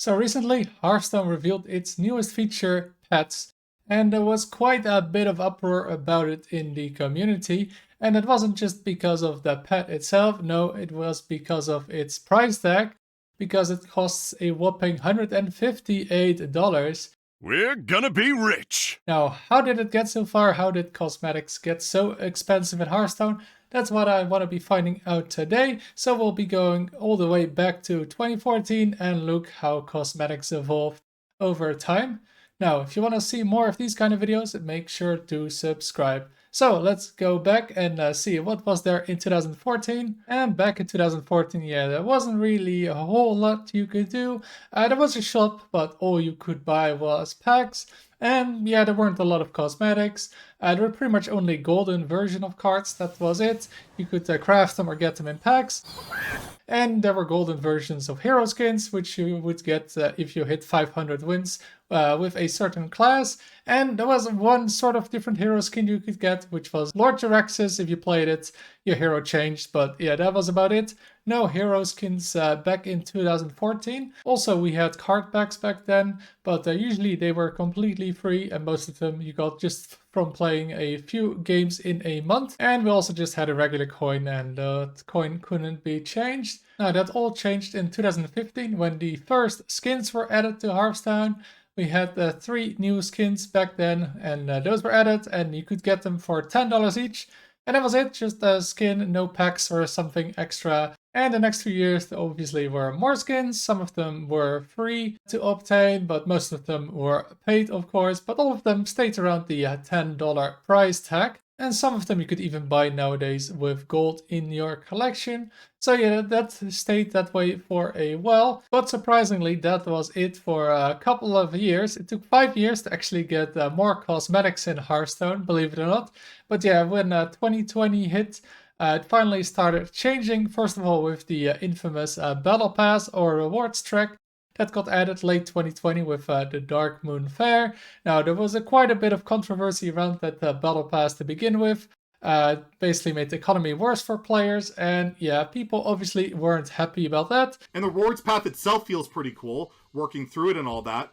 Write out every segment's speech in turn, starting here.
So recently, Hearthstone revealed its newest feature, pets, and there was quite a bit of uproar about it in the community. And it wasn't just because of the pet itself, no, it was because of its price tag, because it costs a whopping $158. We're gonna be rich! Now, how did it get so far? How did cosmetics get so expensive in Hearthstone? That's what I want to be finding out today. So we'll be going all the way back to 2014 and look how cosmetics evolved over time. Now, if you want to see more of these kind of videos, make sure to subscribe. So let's go back and see what was there in 2014. And back in 2014, yeah, there wasn't really a whole lot you could do. There was a shop, but all you could buy was packs. And yeah, there weren't a lot of cosmetics. There were pretty much only golden version of cards, that was it. You could craft them or get them in packs. And there were golden versions of hero skins, which you would get if you hit 500 wins with a certain class. And there was one sort of different hero skin you could get, which was Lord Jaraxxus. If you played it, your hero changed, but yeah, that was about it. No hero skins back in 2014. Also, we had card packs back then, but usually they were completely free, and most of them you got just from playing a few games in a month. And we also just had a regular coin, and the coin couldn't be changed. Now that all changed in 2015 when the first skins were added to Hearthstone. We had 3 new skins back then, and those were added, and you could get them for $10 each. And that was it, just a skin, no packs or something extra. And the next few years there obviously were more skins. Some of them were free to obtain, but most of them were paid, of course. But all of them stayed around the $10 price tag. And some of them you could even buy nowadays with gold in your collection. So yeah, that stayed that way for a while. But surprisingly, that was it for a couple of years. It took 5 years to actually get more cosmetics in Hearthstone, believe it or not. But yeah, when 2020 hit, it finally started changing. First of all, with the infamous Battle Pass or rewards track that got added late 2020 with the Dark Moon Fair. Now, there was quite a bit of controversy around that Battle Pass to begin with. Basically made the economy worse for players, and yeah, people obviously weren't happy about that. And the rewards path itself feels pretty cool, working through it and all that.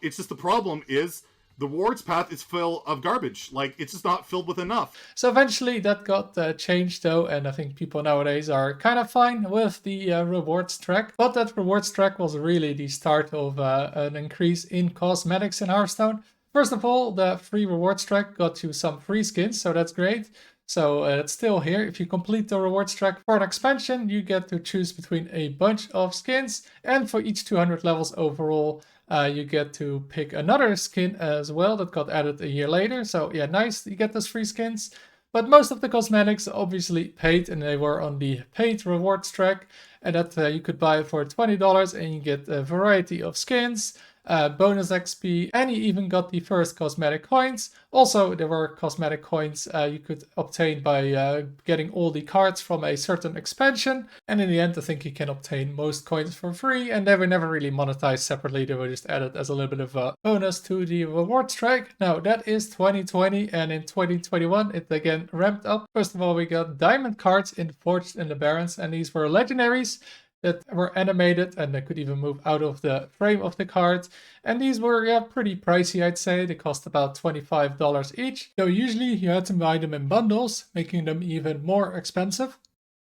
It's just the problem is the rewards path is full of garbage. Like, it's just not filled with enough. So eventually that got changed though, and I think people nowadays are kind of fine with the rewards track. But that rewards track was really the start of an increase in cosmetics in Hearthstone. First of all, the free rewards track got you some free skins, so that's great. So it's still here. If you complete the rewards track for an expansion, you get to choose between a bunch of skins. And for each 200 levels overall, you get to pick another skin as well that got added a year later. So yeah, nice, you get those free skins. But most of the cosmetics obviously paid, and they were on the paid rewards track. And that you could buy for $20, and you get a variety of skins, bonus XP, and you even got the first cosmetic coins. Also, there were cosmetic coins you could obtain by getting all the cards from a certain expansion. And in the end, I think you can obtain most coins for free, and they were never really monetized separately. They were just added as a little bit of a bonus to the rewards track. Now, that is 2020, and in 2021, it again ramped up. First of all, we got diamond cards in Forged in the Barrens, and these were legendaries that were animated, and they could even move out of the frame of the card. And these were pretty pricey, I'd say. They cost about $25 each. So usually you had to buy them in bundles, making them even more expensive.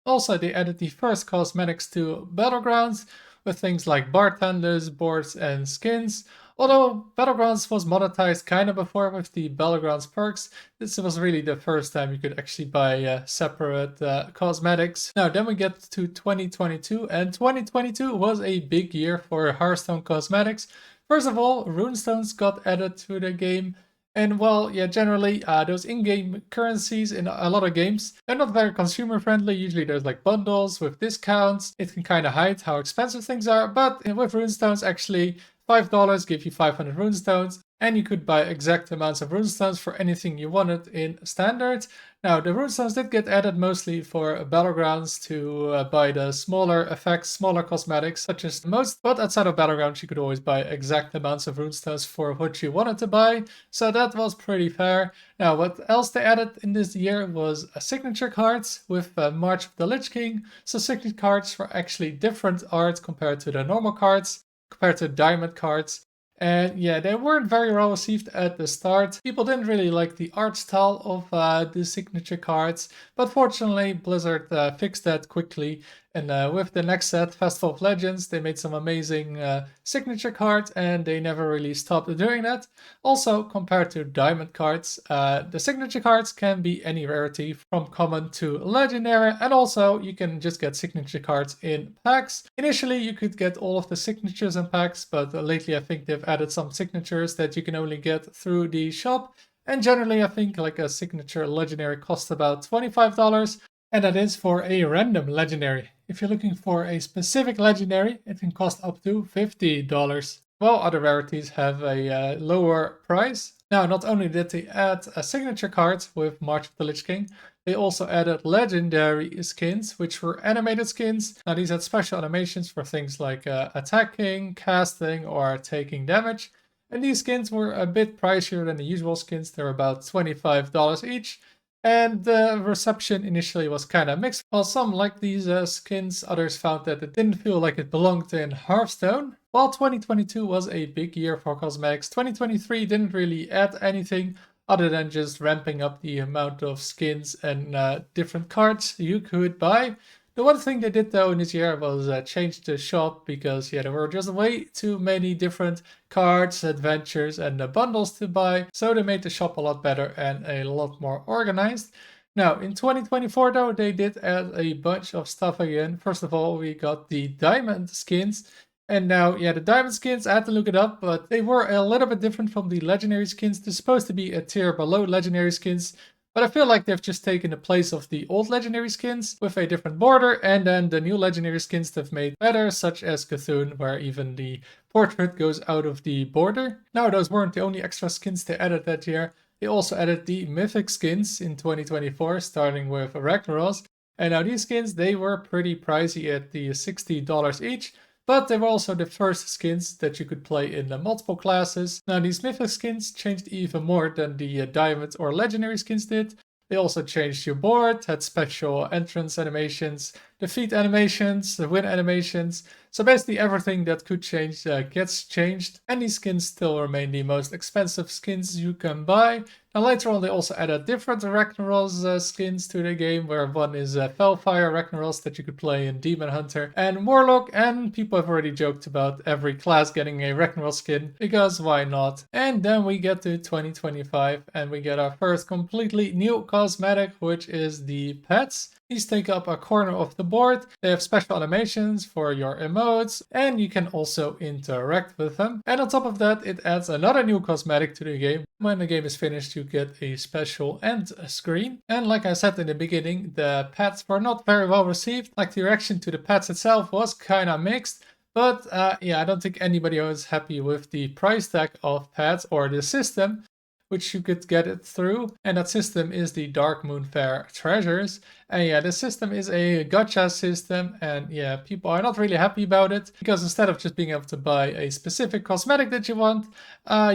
Also, they added the first cosmetics to Battlegrounds with things like bartenders, boards, and skins. Although Battlegrounds was monetized kind of before with the Battlegrounds perks, this was really the first time you could actually buy separate cosmetics. Now then we get to 2022, and 2022 was a big year for Hearthstone cosmetics. First of all, Runstones got added to the game. And well, yeah, generally those in-game currencies in a lot of games, they're not very consumer friendly. Usually there's like bundles with discounts. It can kind of hide how expensive things are, but with Runestones actually $5 give you 500 runestones, and you could buy exact amounts of runestones for anything you wanted in standard. Now, the runestones did get added mostly for Battlegrounds to buy the smaller effects, smaller cosmetics, such as the most, but outside of Battlegrounds, you could always buy exact amounts of runestones for what you wanted to buy, so that was pretty fair. Now, what else they added in this year was signature cards with March of the Lich King. So signature cards were actually different art compared to the normal cards. compared to diamond cards. And yeah, they weren't very well received at the start. People didn't really like the art style of the signature cards, but fortunately Blizzard fixed that quickly. And with the next set, Festival of Legends, they made some amazing signature cards, and they never really stopped doing that. Also, compared to diamond cards, the signature cards can be any rarity from common to legendary, and also you can just get signature cards in packs. Initially, you could get all of the signatures in packs, but lately I think they've added some signatures that you can only get through the shop. And generally, I think like a signature legendary costs about $25, and that is for a random legendary. If you're looking for a specific legendary, it can cost up to $50. While other rarities have a lower price. Now, not only did they add a signature card with March of the Lich King, they also added legendary skins, which were animated skins. Now, these had special animations for things like attacking, casting, or taking damage. And these skins were a bit pricier than the usual skins. They're about $25 each. And the reception initially was kind of mixed. While some liked these skins, others found that it didn't feel like it belonged in Hearthstone. While 2022 was a big year for cosmetics, 2023 didn't really add anything other than just ramping up the amount of skins and different cards you could buy. The one thing they did though in this year was change the shop because yeah, there were just way too many different cards, adventures, and bundles to buy. So they made the shop a lot better and a lot more organized. Now in 2024 though, they did add a bunch of stuff again. First of all, we got the diamond skins. And now, yeah, the diamond skins, I had to look it up, but they were a little bit different from the legendary skins. They're supposed to be a tier below legendary skins. But I feel like they've just taken the place of the old legendary skins with a different border, and then the new legendary skins they've made better, such as Cthulhu, where even the portrait goes out of the border. Now, those weren't the only extra skins they added that year. They also added the mythic skins in 2024, starting with Ragnaros. And now these skins, they were pretty pricey at the $60 each. But they were also the first skins that you could play in the multiple classes. Now these mythic skins changed even more than the diamond or legendary skins did. They also changed your board, had special entrance animations, defeat animations, the win animations. So basically everything that could change gets changed. And these skins still remain the most expensive skins you can buy. Now later on they also added different Ragnaros skins to the game, where one is Felfire Ragnaros that you could play in Demon Hunter and Warlock, and people have already joked about every class getting a Ragnaros skin, because why not? And then we get to 2025 and we get our first completely new cosmetic, which is the pets. These take up a corner of the board. They have special animations for your emotes, and you can also interact with them. And on top of that, it adds another new cosmetic to the game. When the game is finished, you get a special end screen. And like I said in the beginning, the pets were not very well received. Like the reaction to the pets itself was kind of mixed. But yeah, I don't think anybody was happy with the price tag of pets or the system which you could get it through. And that system is the Dark Moon Fair Treasures. And yeah, the system is a gacha system, and yeah, people are not really happy about it, because instead of just being able to buy a specific cosmetic that you want,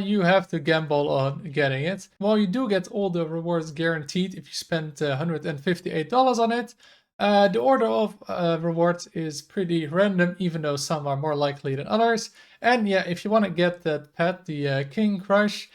you have to gamble on getting it. While you do get all the rewards guaranteed if you spend $158 on it, the order of rewards is pretty random, even though some are more likely than others. And yeah, if you want to get that pet, the King Krush,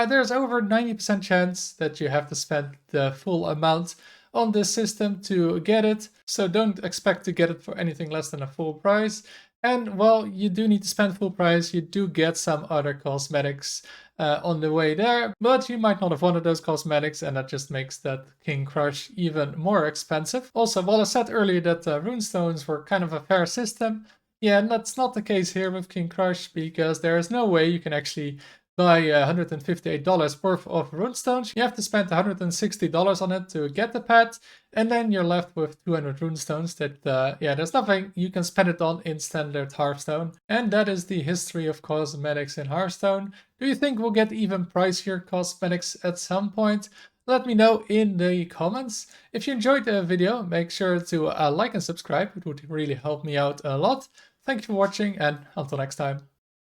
there's over 90% chance that you have to spend the full amount on this system to get it. So don't expect to get it for anything less than a full price. And well, you do need to spend full price. You do get some other cosmetics on the way there, but you might not have wanted those cosmetics, and that just makes that King Krush even more expensive. Also, while I said earlier that Runstones were kind of a fair system, yeah, and that's not the case here with King Krush, because there is no way you can actually buy $158 worth of Runestones. You have to spend $160 on it to get the pet, and then you're left with 200 Runestones that, yeah, there's nothing you can spend it on in standard Hearthstone. And that is the history of cosmetics in Hearthstone. Do you think we'll get even pricier cosmetics at some point? Let me know in the comments. If you enjoyed the video, make sure to like and subscribe. It would really help me out a lot. Thank you for watching, and until next time.